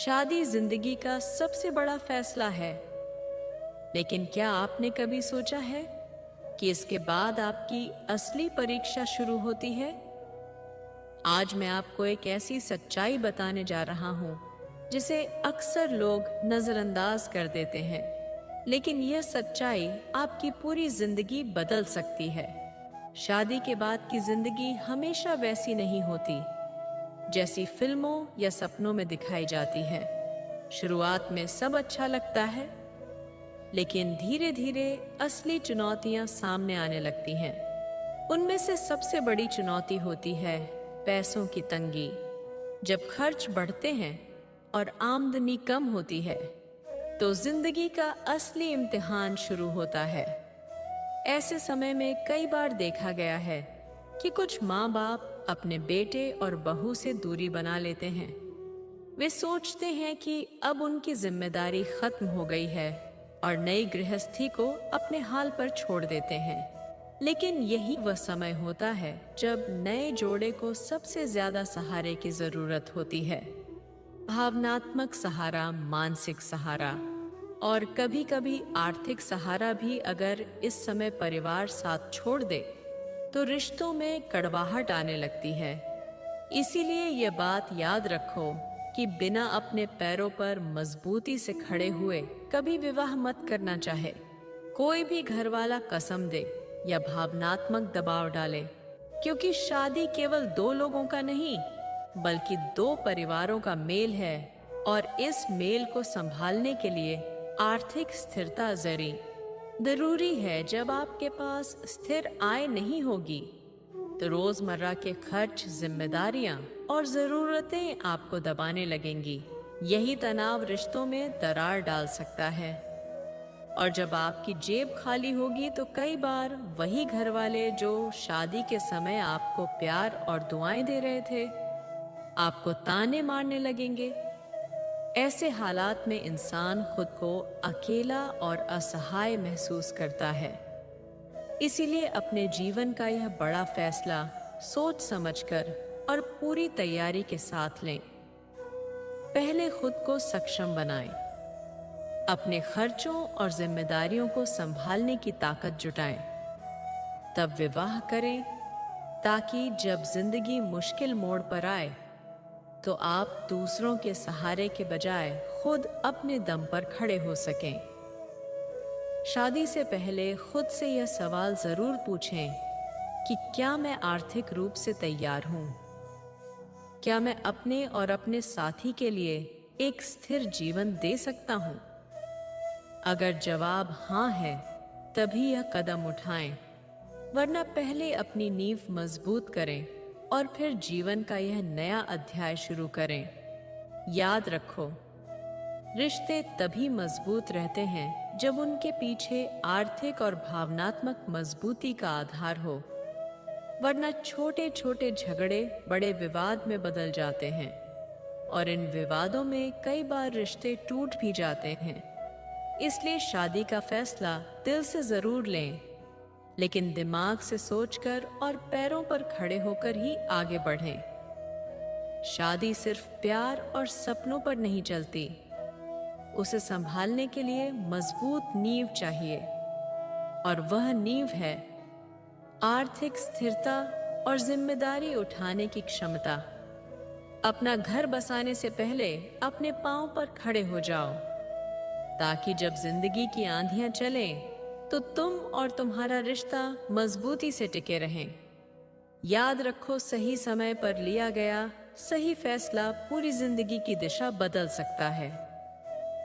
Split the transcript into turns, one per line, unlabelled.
शादी जिंदगी का सबसे बड़ा फैसला है, लेकिन क्या आपने कभी सोचा है कि इसके बाद आपकी असली परीक्षा शुरू होती है? आज मैं आपको एक ऐसी सच्चाई बताने जा रहा हूं जिसे अक्सर लोग नजरअंदाज कर देते हैं, लेकिन यह सच्चाई आपकी पूरी जिंदगी बदल सकती है। शादी के बाद की जिंदगी हमेशा वैसी नहीं होती जैसी फिल्मों या सपनों में दिखाई जाती है। शुरुआत में सब अच्छा लगता है, लेकिन धीरे धीरे असली चुनौतियां सामने आने लगती हैं। उनमें से सबसे बड़ी चुनौती होती है पैसों की तंगी। जब खर्च बढ़ते हैं और आमदनी कम होती है, तो जिंदगी का असली इम्तिहान शुरू होता है। ऐसे समय में कई बार देखा गया है कि कुछ माँ बाप अपने बेटे और बहू से दूरी बना लेते हैं। वे सोचते हैं कि अब उनकी जिम्मेदारी खत्म हो गई है और नई गृहस्थी को अपने हाल पर छोड़ देते हैं। लेकिन यही वह समय होता है जब नए जोड़े को सबसे ज्यादा सहारे की जरूरत होती है। भावनात्मक सहारा, मानसिक सहारा और कभी कभी आर्थिक सहारा भी। अगर इस समय परिवार साथ छोड़ दे तो रिश्तों में कड़वाहट आने लगती है। इसीलिए यह बात याद रखो कि बिना अपने पैरों पर मजबूती से खड़े हुए कभी विवाह मत करना चाहे। कोई भी घरवाला कसम दे या भावनात्मक दबाव डाले, क्योंकि शादी केवल दो लोगों का नहीं बल्कि दो परिवारों का मेल है, और इस मेल को संभालने के लिए आर्थिक स्थिरता जरूरी है। जब आपके पास स्थिर आय नहीं होगी तो रोजमर्रा के खर्च, जिम्मेदारियां और जरूरतें आपको दबाने लगेंगी। यही तनाव रिश्तों में दरार डाल सकता है, और जब आपकी जेब खाली होगी तो कई बार वही घर वाले जो शादी के समय आपको प्यार और दुआएं दे रहे थे, आपको ताने मारने लगेंगे। ऐसे हालात में इंसान खुद को अकेला और असहाय महसूस करता है। इसीलिए अपने जीवन का यह बड़ा फैसला सोच समझकर और पूरी तैयारी के साथ लें। पहले खुद को सक्षम बनाएं, अपने खर्चों और जिम्मेदारियों को संभालने की ताकत जुटाएं, तब विवाह करें, ताकि जब जिंदगी मुश्किल मोड़ पर आए तो आप दूसरों के सहारे के बजाय खुद अपने दम पर खड़े हो सकें। शादी से पहले खुद से यह सवाल जरूर पूछें कि क्या मैं आर्थिक रूप से तैयार हूं? क्या मैं अपने और अपने साथी के लिए एक स्थिर जीवन दे सकता हूं? अगर जवाब हां है, तभी यह कदम उठाएं, वरना पहले अपनी नींव मजबूत करें और फिर जीवन का यह नया अध्याय शुरू करें। याद रखो, रिश्ते तभी मजबूत रहते हैं जब उनके पीछे आर्थिक और भावनात्मक मजबूती का आधार हो, वरना छोटे छोटे झगड़े बड़े विवाद में बदल जाते हैं, और इन विवादों में कई बार रिश्ते टूट भी जाते हैं। इसलिए शादी का फैसला दिल से जरूर लें, लेकिन दिमाग से सोचकर और पैरों पर खड़े होकर ही आगे बढ़ें। शादी सिर्फ प्यार और सपनों पर नहीं चलती, उसे संभालने के लिए मजबूत नींव चाहिए, और वह नींव है आर्थिक स्थिरता और जिम्मेदारी उठाने की क्षमता। अपना घर बसाने से पहले अपने पांव पर खड़े हो जाओ, ताकि जब जिंदगी की आंधियां चलें तो तुम और तुम्हारा रिश्ता मजबूती से टिके रहें। याद रखो, सही समय पर लिया गया सही फैसला पूरी जिंदगी की दिशा बदल सकता है।